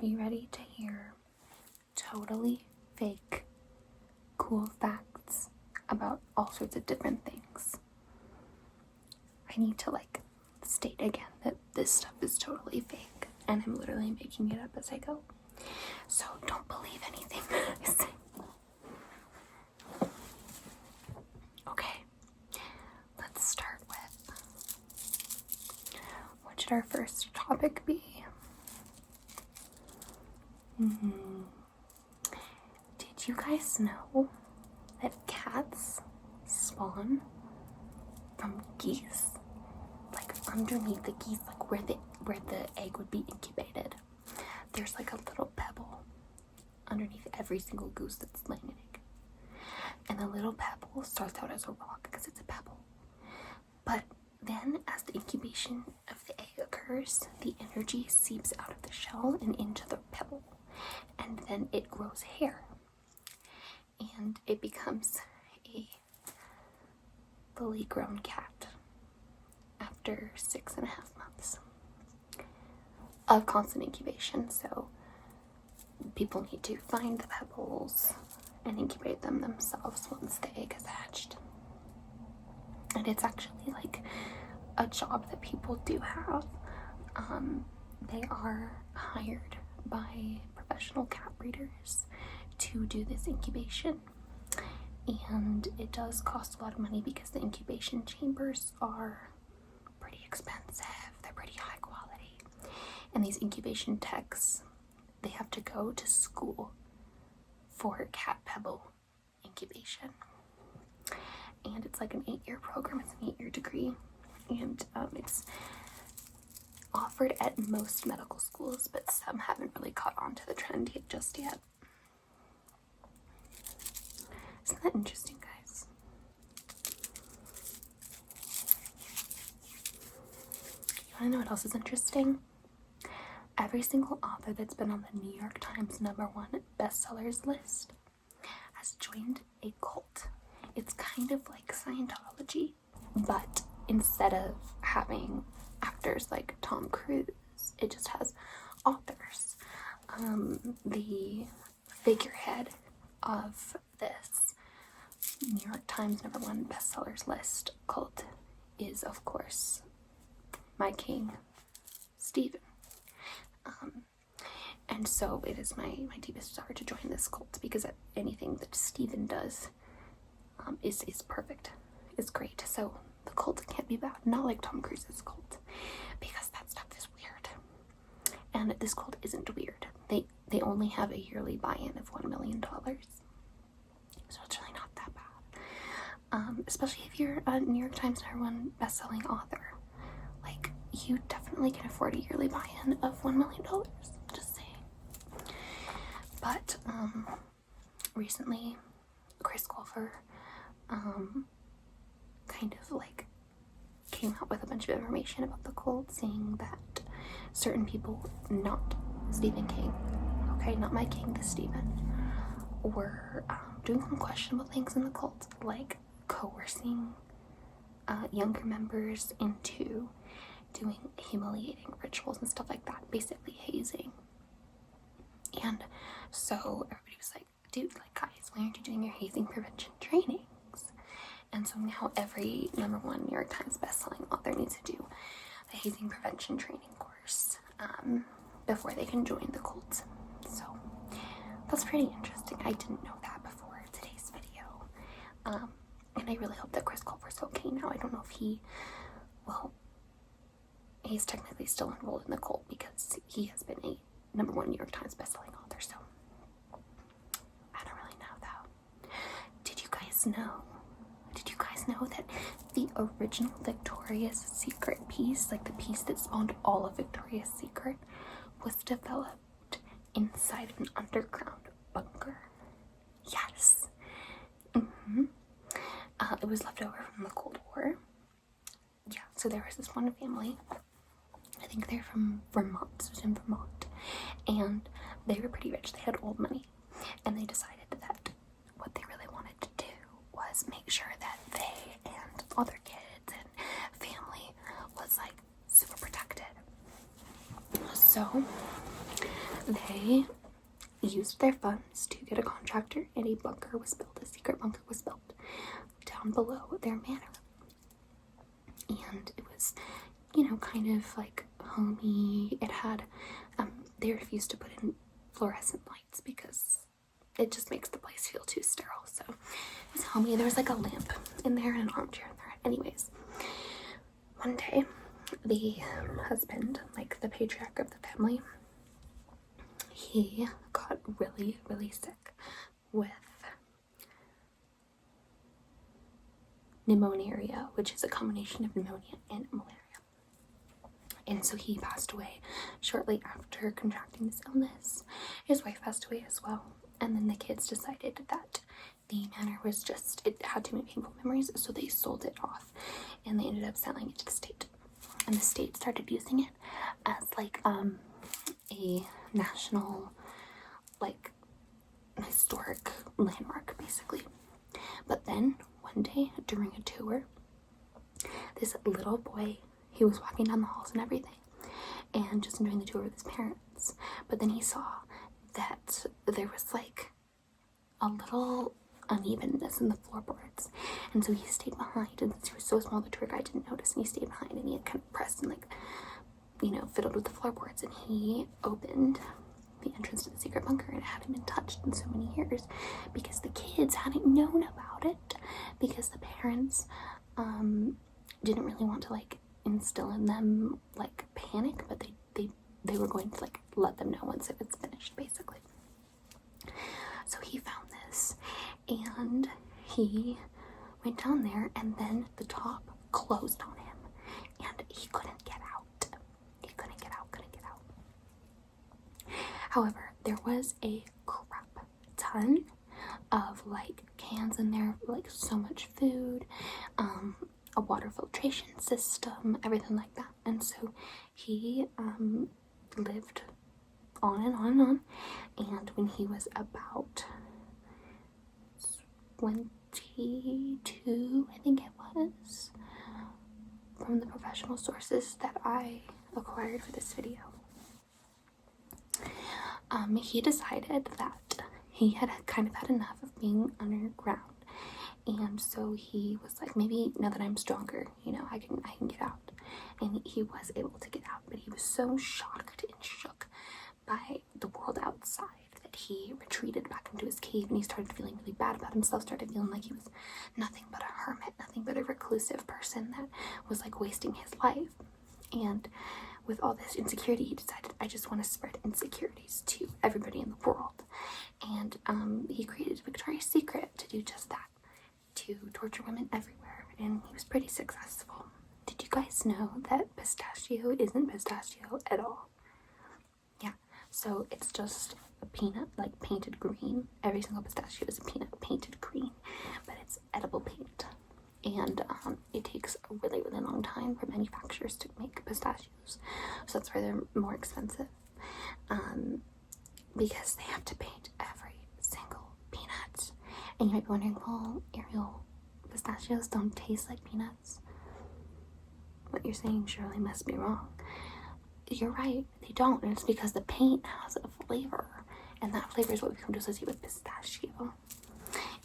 Are you ready to hear totally fake, cool facts about all sorts of different things? I need to state again that this stuff is totally fake and I'm literally making it up as I go. So don't believe anything that I say. Okay, let's start with, what should our first topic be? Did you guys know that cats spawn from geese? Like underneath the geese, like where the egg would be incubated. There's like a little pebble underneath every single goose that's laying an egg. And the little pebble starts out as a rock because it's a pebble. But then as the incubation of the egg occurs, the energy seeps out of the shell and into the pebble. And then it grows hair. And it becomes a fully grown cat after 6.5 months of constant incubation. So people need to find the pebbles and incubate them themselves once the egg is hatched. And it's actually like a job that people do have. They are hired by professional cat breeders to do this incubation, and it does cost a lot of money because the incubation chambers are pretty expensive. They're pretty high quality, and these incubation techs, they have to go to school for cat pebble incubation, and it's like an 8-year program. It's an 8-year degree, and it's offered at most medical schools, but some haven't really caught on to the trend just yet. Isn't that interesting, guys? You wanna know what else is interesting? Every single author that's been on the New York Times #1 bestsellers list has joined a cult. It's kind of like Scientology, but instead of having actors like Tom Cruise, it just has authors. The figurehead of this New York Times #1 bestsellers list cult is, of course, my king, Stephen. And so it is my deepest desire to join this cult because anything that Stephen does is perfect, is great. So the cult can't be bad, not like Tom Cruise's cult, because that stuff is weird. And this cult isn't weird. They only have a yearly buy-in of $1 million. So it's really not that bad. Especially if you're a New York Times #1 best-selling author. Like, you definitely can afford a yearly buy-in of $1 million. Just saying. But recently, Chris Colfer kind of came out with a bunch of information about the cult, saying that certain people, not Stephen King, okay, not my king, the Stephen, were doing some questionable things in the cult, like coercing younger members into doing humiliating rituals and stuff like that, basically hazing. And so everybody was like, dude, guys, why aren't you doing your hazing prevention trainings? And so now every #1 New York Times bestselling author needs to do a hazing prevention training course before they can join the cult. So that's pretty interesting. I didn't know that before today's video. And I really hope that Chris Colfer's okay now. I don't know if he's technically still enrolled in the cult because he has been a #1 New York Times bestselling author, so I don't really know though. Did you guys know that the original Victoria's Secret piece, like the piece that spawned all of Victoria's Secret, was developed inside an underground bunker? Yes. It was left over from the Cold War. Yeah, so there was this one family, I think they're from Vermont, so it's in Vermont, and they were pretty rich. They had old money, and they decided that what they really wanted to do was make sure that they and all their kids and family was super protected. So they used their funds to get a contractor, and a bunker was built. A secret bunker was built down below their manor. And it was, kind of like homey. It had, they refused to put in fluorescent lights because it just makes the place feel too sterile. So it was homey. There was like a lamp in there and an armchair in there. Anyways, one day, the husband, like the patriarch of the family, he got really, really sick with pneumonia, which is a combination of pneumonia and malaria. And so he passed away shortly after contracting this illness. His wife passed away as well. And then the kids decided that the manor was just, it had too many painful memories, so they sold it off. And they ended up selling it to the state. And the state started using it as like a national, like, historic landmark, basically. But then one day during a tour, this little boy, he was walking down the halls and everything, and just enjoying the tour with his parents. But then he saw that there was like a little unevenness in the floorboards, and so he stayed behind. And since he was so small, the tour guide didn't notice, and he stayed behind, and he had kind of pressed and, like, fiddled with the floorboards, and he opened the entrance to the secret bunker, and it hadn't been touched in so many years because the kids hadn't known about it, because the parents didn't really want to, like, instill in them, like, panic, but they were going to, like, let them know once it was finished, basically. So he found this, and he went down there, and then the top closed on him, and he couldn't get out. Couldn't get out. However, there was a crap ton of, like, cans in there, like, so much food, a water filtration system, everything like that. And so he lived on and on and on. And when he was about 22, I think it was, from the professional sources that I acquired for this video, he decided that he had kind of had enough of being underground. And so he was like, maybe now that I'm stronger, I can get out. And he was able to get out, but he was so shocked and shook by the world outside that he retreated back into his cave, and he started feeling really bad about himself, started feeling like he was nothing but a hermit, nothing but a reclusive person that was, like, wasting his life. And with all this insecurity, he decided, I just want to spread insecurities to everybody in the world. And he created Victoria's Secret to do just that, to torture women everywhere, and he was pretty successful. Did you guys know that pistachio isn't pistachio at all? Yeah, so it's just a peanut, like, painted green. Every single pistachio is a peanut painted green, but it's edible paint. And it takes a really, really long time for manufacturers to make pistachios, so that's why they're more expensive, because they have to paint every single peanut. And you might be wondering, well, Ariel, pistachios don't taste like peanuts. What you're saying surely must be wrong. You're right, they don't, and it's because the paint has a flavor, and that flavor is what we come to associate with pistachio.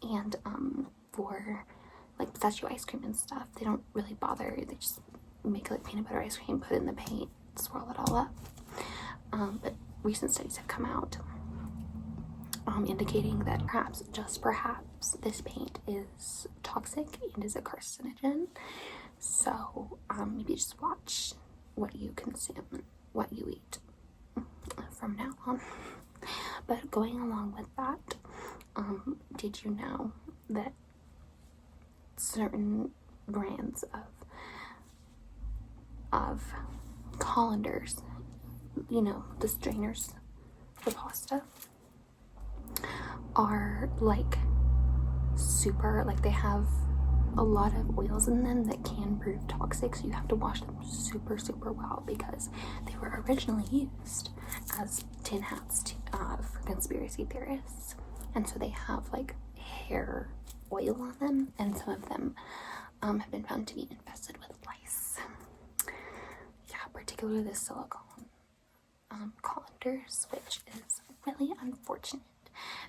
And for, like, pistachio ice cream and stuff, they don't really bother. They just make, like, peanut butter ice cream, put it in the paint, swirl it all up. But recent studies have come out indicating that perhaps, just perhaps, this paint is toxic and is a carcinogen. So maybe just watch what you consume, what you eat from now on. But going along with that, did you know that certain brands of colanders, the strainers for pasta, are, like, super, like, they have a lot of oils in them that can prove toxic, so you have to wash them super, super well, because they were originally used as tin hats for conspiracy theorists. And so they have, like, hair oil on them, and some of them have been found to be infested with lice. Yeah, particularly the silicone colanders, which is really unfortunate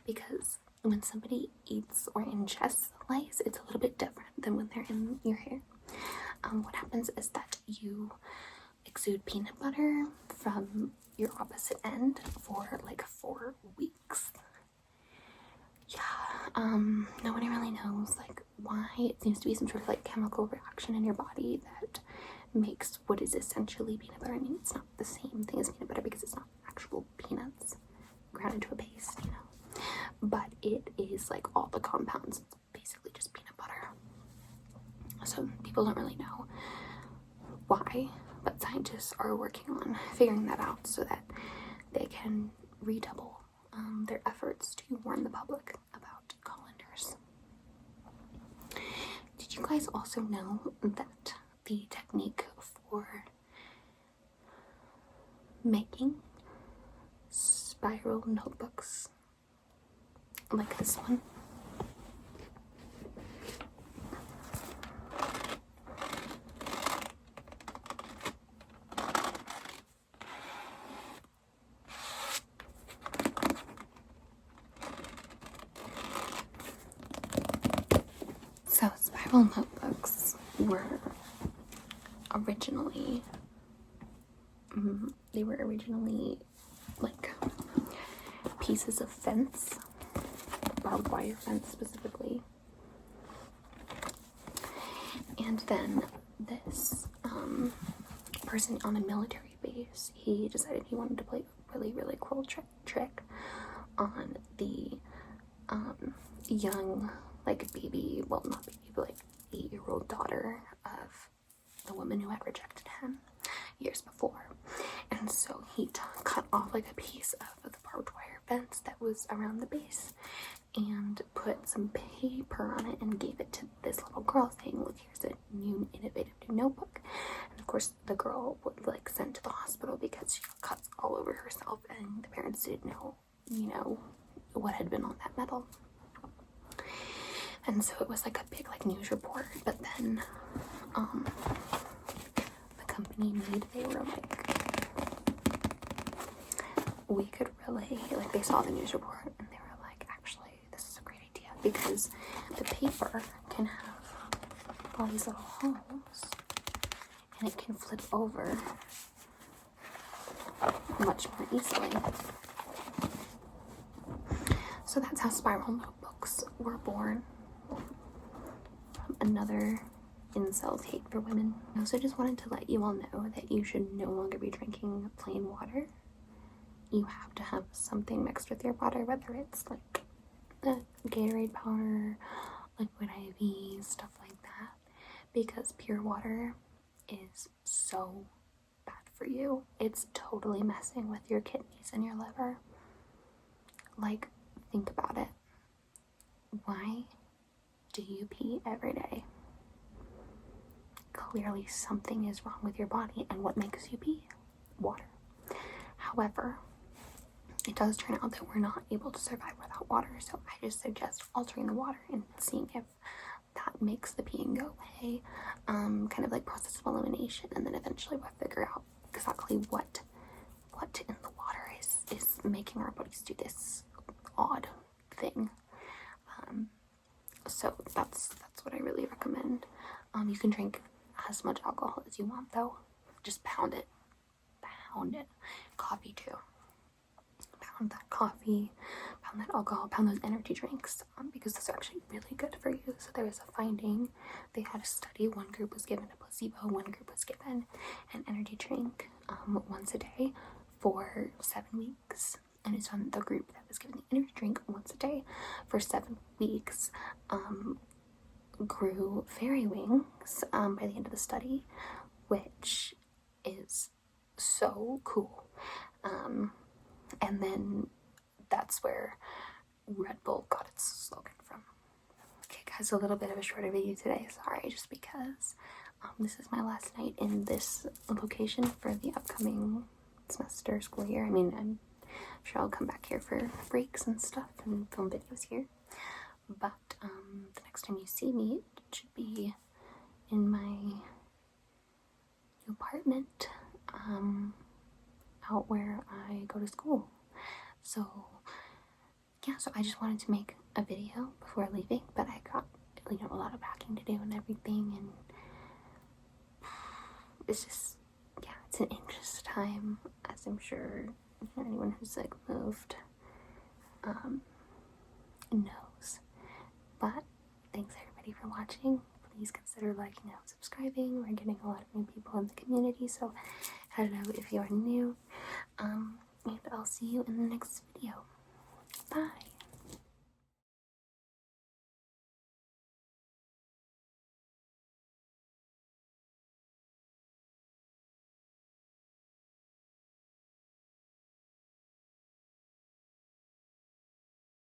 because when somebody eats or ingests lice, it's a little bit different than when they're in your hair. What happens is that you exude peanut butter from your opposite end for like 4 weeks. Yeah, nobody really knows like why. It seems to be some sort of like chemical reaction in your body that makes what is essentially peanut butter. I mean, it's not the same thing as peanut butter because it's not actual peanuts ground into a paste, you know, but it is like all the compounds. It's basically just peanut butter. So people don't really know why, but scientists are working on figuring that out so that they can redouble their efforts to warn the public about colanders. Did you guys also know that the technique for making spiral notebooks like this one spiral notebooks were originally like pieces of fence, barbed wire fence specifically, and then this person on a military base, he decided he wanted to play a really cool trick on the young, like baby, well not baby, but like 8-year-old daughter of the woman who had rejected him years before. And so he cut off like a piece of the barbed wire fence that was around the base and put some paper on it and gave it to this little girl, saying, look, here's a new innovative new notebook. And of course the girl was like sent to the hospital because she got cuts all over herself, and the parents didn't know, you know, what had been on that metal. And so it was like a big like news report. But then the company they were like, we could really, like, they saw the news report and they were like, actually this is a great idea because the paper can have all these little holes and it can flip over much more easily. So that's how spiral notebooks were born. Another incel hate for women. I also just wanted to let you all know that you should no longer be drinking plain water. You have to have something mixed with your water, whether it's like the Gatorade powder, liquid IV, stuff like that, because pure water is so bad for you. It's totally messing with your kidneys and your liver. Like, think about it. Why do you pee every day? Clearly something is wrong with your body, and what makes you pee? Water. However, it does turn out that we're not able to survive without water, so I just suggest altering the water and seeing if that makes the peeing go away, kind of like process of elimination, and then eventually we'll figure out exactly what in the water is making our bodies do this odd thing. So that's what I really recommend. You can drink as much alcohol as you want though. Just pound it. Coffee too. Pound that coffee, pound that alcohol, pound those energy drinks, because those are actually really good for you. So there was a finding, they had a study, one group was given a placebo, one group was given an energy drink once a day for 7 weeks. And it's on the group that was given the energy drink once a day for 7 weeks, grew fairy wings by the end of the study, which is so cool. And then that's where Red Bull got its slogan from. Okay guys, a little bit of a shorter video today, sorry, just because this is my last night in this location for the upcoming semester, school year. I mean, I'm sure I'll come back here for breaks and stuff and film videos here, but the next time you see me, it should be in my new apartment out where I go to school. So yeah, so I just wanted to make a video before leaving, but I got, you know, a lot of packing to do and everything, and it's just, yeah, it's an anxious time, as I'm sure anyone who's like moved knows. But thanks everybody for watching. Please consider liking and subscribing. We're getting a lot of new people in the community, so hello if you are new. And I'll see you in the next video. Bye.